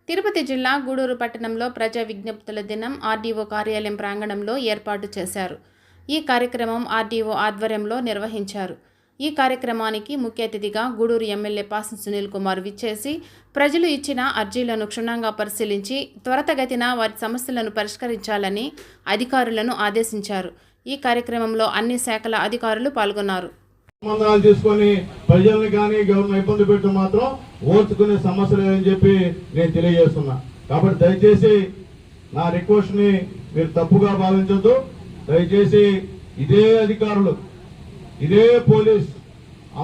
తిరుపతి జిల్లా గూడూరు పట్టణంలో ప్రజా విజ్ఞప్తుల దినం ఆర్డీఓ కార్యాలయం ప్రాంగణంలో ఏర్పాటు చేశారు. ఈ కార్యక్రమం ఆర్డీఓ ఆధ్వర్యంలో నిర్వహించారు. ఈ కార్యక్రమానికి ముఖ్య అతిథిగా గూడూరు ఎమ్మెల్యే పాసం సునీల్ కుమార్ విచ్చేసి ప్రజలు ఇచ్చిన అర్జీలను క్షుణ్ణంగా పరిశీలించి త్వరితగతిన వారి సమస్యలను పరిష్కరించాలని అధికారులను ఆదేశించారు. ఈ కార్యక్రమంలో అన్ని శాఖల అధికారులు పాల్గొన్నారు. సంబంధాలు తీసుకొని ప్రజల్ని కానీ గవర్నమెంట్ ఇబ్బంది పెట్టడం మాత్రం ఓర్చుకునే సమస్య లేదని చెప్పి నేను తెలియజేస్తున్నా. కాబట్టి దయచేసి నా రిక్వెస్ట్ ని మీరు తప్పుగా భావించద్దు. దయచేసి ఇదే అధికారులు, ఇదే పోలీస్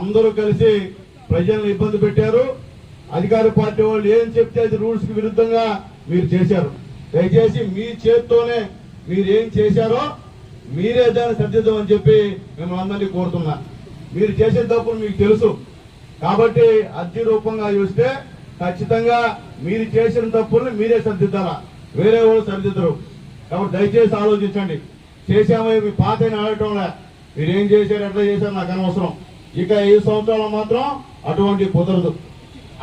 అందరూ కలిసి ప్రజల్ని ఇబ్బంది పెట్టారు. అధికార పార్టీ వాళ్ళు ఏం చెప్తే అది రూల్స్ కి విరుద్ధంగా మీరు చేశారు. దయచేసి మీ చేత్తోనే మీరు ఏం చేశారో మీరే దాన్ని సరిదిద్దామని చెప్పి మేము అందరినీ కోరుతున్నా. మీరు చేసే తప్పులు మీకు తెలుసు కాబట్టి అర్జీ రూపంగా చూస్తే ఖచ్చితంగా మీరు చేసిన తప్పుల్ని మీరే సరిదిద్దాలా, వేరే వాళ్ళు సరిదిద్దరు. కాబట్టి దయచేసి ఆలోచించండి. చేసామో మీ పాత అడగటంలే, మీరు ఏం చేశారు ఎట్లా చేశారు నాకు అనవసరం. ఇక ఈ సంవత్సరంలో మాత్రం అటువంటి కుదరదు.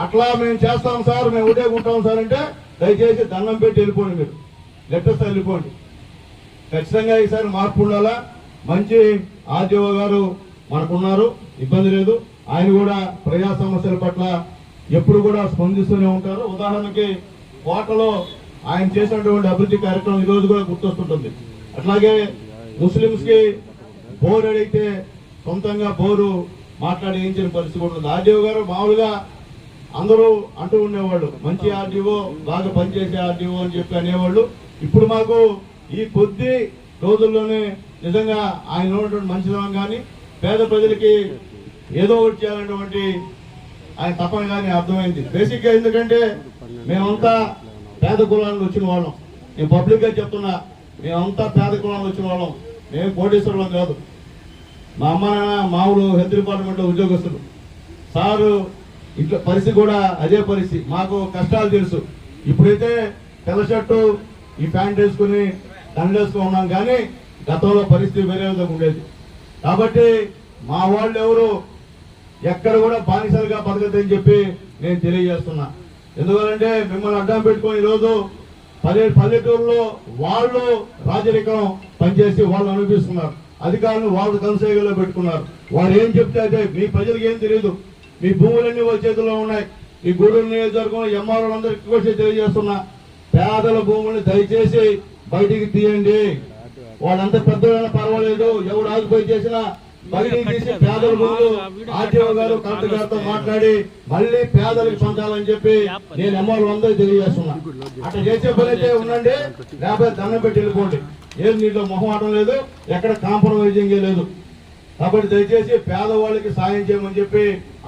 అట్లా మేము చేస్తాం సార్, మేము ఉంటాం సార్ అంటే దయచేసి దండం పెట్టి వెళ్ళిపోండి. మీరు లెటర్స్ వెళ్ళిపోండి. ఖచ్చితంగా ఈసారి మార్పు ఉండాలా. మంచి ఆర్డీఓ గారు మనకున్నారు, ఇబ్బంది లేదు. ఆయన కూడా ప్రజా సమస్యల పట్ల ఎప్పుడు కూడా స్పందిస్తూనే ఉంటారు. ఉదాహరణకి కోటలో ఆయన చేసినటువంటి అభివృద్ధి కార్యక్రమం ఈ రోజు కూడా గుర్తొస్తుంటుంది. అట్లాగే ముస్లింస్ కి బోర్ అడిగితే సొంతంగా బోరు మాట్లాడించిన పరిస్థితి కూడా ఉంది. ఆర్డీఓ గారు మామూలుగా అందరూ అంటూ ఉండేవాళ్ళు, మంచి ఆర్డీఓ, బాగా పనిచేసే ఆర్డీఓ అని చెప్పి అనేవాళ్ళు. ఇప్పుడు మాకు ఈ కొద్ది రోజుల్లోనే నిజంగా ఆయన ఉన్నటువంటి మంచిదనం కానీ పేద ప్రజలకి ఏదో ఒకటి చేయాలన్నటువంటి ఆయన తపన కానీ అర్థమైంది. బేసిక్ గా ఎందుకంటే మేమంతా పేద కులాలకు వచ్చిన వాళ్ళం. నేను పబ్లిక్ గా చెప్తున్నా, మేమంతా పేద కులాలకు వచ్చిన వాళ్ళం. మేము కోటేశ్వరం కాదు. మా అమ్మ నాన్న మామూలు హెల్త్ డిపార్ట్మెంట్ లో ఉద్యోగస్తులు. సారు ఇంట్లో పరిస్థితి కూడా అదే పరిస్థితి. మాకు కష్టాలు తెలుసు. ఇప్పుడైతే తెల్ల షర్టు ఈ ప్యాంట్ వేసుకుని దండేసుకుని ఉన్నాం, కానీ గతంలో పరిస్థితి వేరే విధంగా ఉండేది. కాబట్టి మా వాళ్ళు ఎవరు ఎక్కడ కూడా బానిసలుగా బతకదని చెప్పి నేను తెలియజేస్తున్నా. ఎందుకంటే మిమ్మల్ని అడ్డం పెట్టుకుని ఈరోజు పల్లెటూరులో వాళ్ళు రాజరికం పనిచేసి వాళ్ళు అనిపిస్తున్నారు. అధికారులు వాళ్ళు కన్సేగలో పెట్టుకున్నారు. వాళ్ళు ఏం చెప్తే అయితే మీ ప్రజలకు ఏం తెలియదు. మీ భూములన్నీ వాళ్ళ చేతుల్లో ఉన్నాయి. ఈ గూడూరు నియోజకవర్గంలో ఎంఆర్ఓలందరికీ కూడా తెలియజేస్తున్నా, పేదల భూముల్ని దయచేసి బయటికి తీయండి. వాళ్ళంత పెద్దలైనా పర్వాలేదు, ఎవడు ఆగిపోయి చేసినా బయటికి తీసి పేదల భూములు ఆర్టీఓ గారు కలెక్టర్ గారితో మాట్లాడి మళ్ళీ పేదలకు పంచాలని చెప్పి నేను ఎంఆర్ఓ అందరికీ తెలియజేస్తున్నా. అట్లా చేసే పని అయితే ఉండండి, లేకపోతే దండం పెట్టి వెళ్ళిపోండి. ఏం నీటిలో మొహమాటం లేదు, ఎక్కడ కాంప్రమైజింగ్ లేదు. కాబట్టి దయచేసి పేదవాళ్ళకి సాయం చేయమని చెప్పి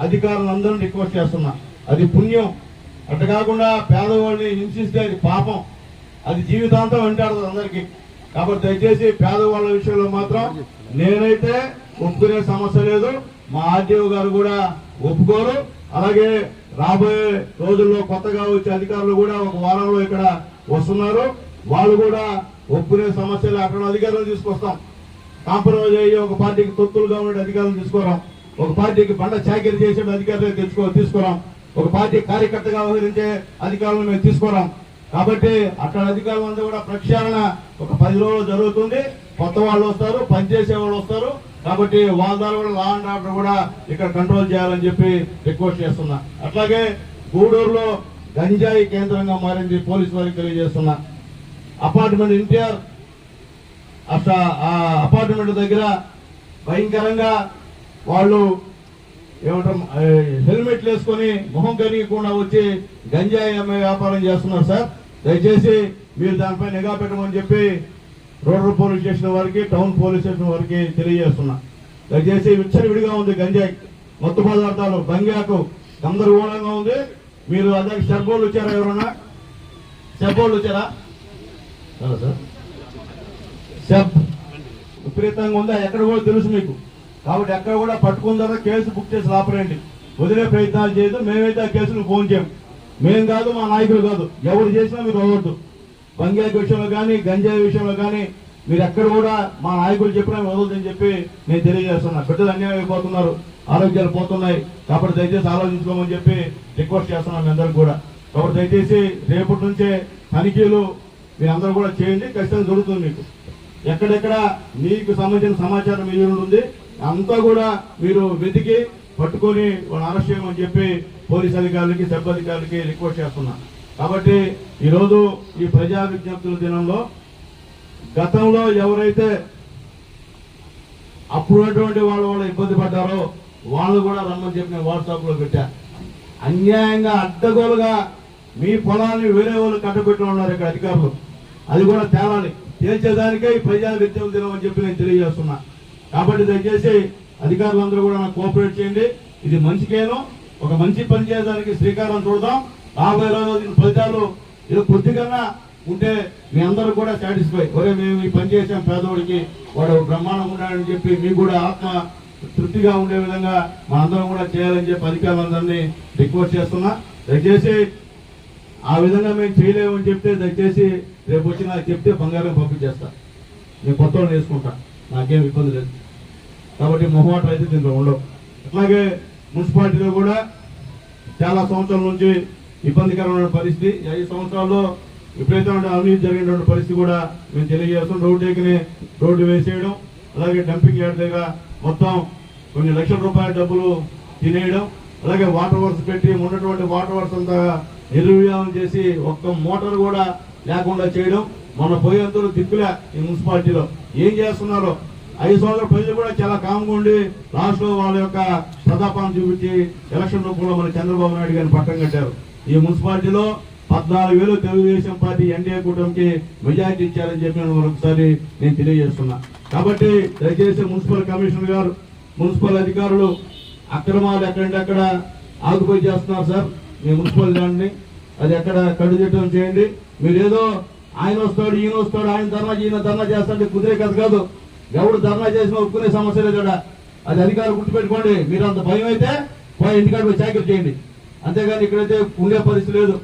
అధికారులందరినీ రిక్వెస్ట్ చేస్తున్నా. అది పుణ్యం. అట్లా కాకుండా పేదవాళ్ళని హింసిస్తే అది పాపం, అది జీవితాంతం వెంటాడుతుంది అందరికీ. కాబట్టి దయచేసి పేదవాళ్ళ విషయంలో మాత్రం నేనైతే ఒప్పుకునే సమస్య లేదు, మా ఆర్డీఓ గారు కూడా ఒప్పుకోరు. అలాగే రాబోయే రోజుల్లో కొత్తగా వచ్చే అధికారులు కూడా ఒక వారంలో ఇక్కడ వస్తున్నారు. వాళ్ళు కూడా ఒప్పుకునే సమస్యలు అక్కడ అధికారులు తీసుకొస్తాం. కాంప్రమైజ్ అయ్యి ఒక పార్టీకి తొత్తులుగా ఉండే అధికారులు తీసుకోరాం, ఒక పార్టీకి బండ చాకరీ చేసే అధికారులు తీసుకురాం, ఒక పార్టీ కార్యకర్తగా వ్యవహరించే అధికారులను మేము తీసుకురాం. కాబట్టి అక్కడ అధికారులంతా కూడా ప్రక్షాళన ఒక 10 రోజులు జరుగుతుంది. కొత్త వాళ్ళు వస్తారు, పనిచేసే వాళ్ళు వస్తారు. కాబట్టి వాళ్ళ ద్వారా కూడా లా అండ్ ఆర్డర్ కూడా ఇక్కడ కంట్రోల్ చేయాలని చెప్పి రిక్వెస్ట్ చేస్తున్నా. అట్లాగే గూడూరులో గంజాయి కేంద్రంగా మారింది, పోలీసు వారికి తెలియజేస్తున్నా. అపార్ట్మెంట్ ఎన్టీఆర్ అసలు ఆ అపార్ట్మెంట్ దగ్గర భయంకరంగా వాళ్ళు ఏమంటారు హెల్మెట్లు వేసుకొని మొహం కరిగకుండా వచ్చి గంజాయి అమ్మే వ్యాపారం చేస్తున్నారు. సార్ దయచేసి మీరు దానిపై నిఘా పెట్టమని చెప్పి రూరల్ పోలీస్ స్టేషన్ వారికి, టౌన్ పోలీస్ స్టేషన్ వారికి తెలియజేస్తున్నా. దయచేసి విచ్చలవిడిగా ఉంది గంజాయి, మత్తు పదార్థాలు, బంగాకు గందరగోళంగా ఉంది. మీరు అందరికి సెర్బోళ్ళు వచ్చారా? ఎవరన్నా సెర్బోళ్ళు వచ్చారా? సార్ సెబ్ విపరీతంగా ఉందా ఎక్కడ కూడా తెలుసు మీకు. కాబట్టి ఎక్కడ కూడా పట్టుకుందా కేసు బుక్ చేసి ఆపరేయండి. వదిలే ప్రయత్నాలు చేయదు. మేమైతే ఆ కేసులు ఫోన్ చేయం. మేం కాదు, మా నాయకులు కాదు, ఎవరు చేసినా మీరు వదలద్దు. బంగాయి విషయంలో కానీ గంజాయి విషయంలో కానీ మీరు ఎక్కడ కూడా మా నాయకులు చెప్పినా వదలదని చెప్పి నేను తెలియజేస్తున్నా. బిడ్డలు అన్యాయం అయిపోతున్నారు, ఆరోగ్యాలు పోతున్నాయి. కాబట్టి దయచేసి ఆలోచించుకోమని చెప్పి రిక్వెస్ట్ చేస్తున్నాను మీ అందరికి కూడా. కాబట్టి దయచేసి రేపటి నుంచే తనిఖీలు మీరు అందరూ కూడా చేయండి, ఖచ్చితంగా జరుగుతుంది. మీకు ఎక్కడెక్కడ మీకు సంబంధించిన సమాచారం మీ ఉంది అంతా కూడా మీరు వెతికి పట్టుకొని వాళ్ళని అరెస్ట్ చేయమని చెప్పి పోలీస్ అధికారులకి సిబ్బందికారులకి రిక్వెస్ట్ చేస్తున్నా. కాబట్టి ఈరోజు ఈ ప్రజా విజ్ఞప్తుల దినంలో గతంలో ఎవరైతే అప్పుడున్నటువంటి వాళ్ళు ఇబ్బంది పడ్డారో వాళ్ళు కూడా రమ్మని చెప్పి నేను వాట్సాప్ లో పెట్టా. అన్యాయంగా అడ్డగోలుగా మీ పొలాన్ని వేరే వాళ్ళు కట్టబెట్టి ఉన్నారు ఇక్కడ అధికారులు, అది కూడా తేలాలి. తేల్చేదానికే ఈ ప్రజా విజ్ఞప్తుల దినం అని చెప్పి నేను తెలియజేస్తున్నా. కాబట్టి దయచేసి అధికారులందరూ కూడా నాకు కోఆపరేట్ చేయండి. ఇది మంచికేను, ఒక మంచి పని చేయడానికి శ్రీకారం చూడదాం. రాబోయే రోజు ఫలితాలు ఇది కొద్దిగా ఉంటే మీ అందరూ కూడా సాటిస్ఫై, ఒరే మేము ఈ పని చేసాం పేదవాడికి వాడు బ్రహ్మాండం ఉన్నాడని చెప్పి మీకు కూడా ఆత్మ తృప్తిగా ఉండే విధంగా మనందరం కూడా చేయాలని చెప్పి అధికారులందరినీ రిక్వెస్ట్ చేస్తున్నా. దయచేసి ఆ విధంగా మేము చేయలేమని చెప్తే దయచేసి రేపు వచ్చి నాకు చెప్తే బంగారం పంపించేస్తా, నేను కొత్త వాళ్ళు వేసుకుంటా, నాకేం ఇబ్బంది లేదు. కాబట్టి మొహమాటం అయితే దీంట్లో ఉండవు. అట్లాగే మున్సిపాలిటీలో కూడా చాలా సంవత్సరాల నుంచి ఇబ్బందికరమైన పరిస్థితి, 5 సంవత్సరాల్లో విపరీతమైన అవినీతి జరిగినటువంటి పరిస్థితి కూడా మేము తెలియజేస్తాం. రోడ్డు వేసేయడం, అలాగే డంపింగ్ యార్డ్ దగ్గర మొత్తం కొన్ని లక్షల రూపాయల డబ్బులు తినేయడం, అలాగే వాటర్ వర్క్స్ పెట్టి ఉన్నటువంటి వాటర్ వర్క్స్ అంతా నిర్వీర్యం చేసి ఒక్క మోటార్ కూడా లేకుండా చేయడం. మొన్న పోయేంతలో దిక్కులే ఈ మున్సిపాలిటీలో ఏం చేస్తున్నారో. 5 సంవత్సరాల ప్రజలు కూడా చాలా కామ్గా ఉండి లాస్ట్ లో వాళ్ళ యొక్క ప్రతాపాన్ని చూపించి ఎలక్షన్ రూపంలో మన చంద్రబాబు నాయుడు గారిని పట్టం కట్టారు. ఈ మున్సిపాలిటీలో 14,000 తెలుగుదేశం పార్టీ ఎన్డీఏ కూటమికి మెజారిటీ ఇచ్చారని చెప్పి మరొకసారి నేను తెలియజేస్తున్నా. కాబట్టి దయచేసి మున్సిపల్ కమిషనర్ గారు, మున్సిపల్ అధికారులు అక్రమాలు ఎక్కడంటే అక్కడ ఆకుపోయి చేస్తున్నారు సార్. మీ మున్సిపల్ దాన్ని అది ఎక్కడ కట్టుదిట్టం చేయండి. మీరు ఏదో ఆయన వస్తాడు ఈయన వస్తాడు, ఆయన ధర్నా ఈయన ధర్నా చేస్తాడంటే కుదిరే కథ కాదు. ఎవడు ధర్నా చేసినా ఒప్పుకునే సమస్య లేదు కదా, అది అధికారులు గుర్తుపెట్టుకోండి. మీరు అంత భయం అయితే పోయి ఇంటికాడ పోయి చాకరీ చేయండి, అంతేగాని ఇక్కడైతే ఉండే పరిస్థితి లేదు.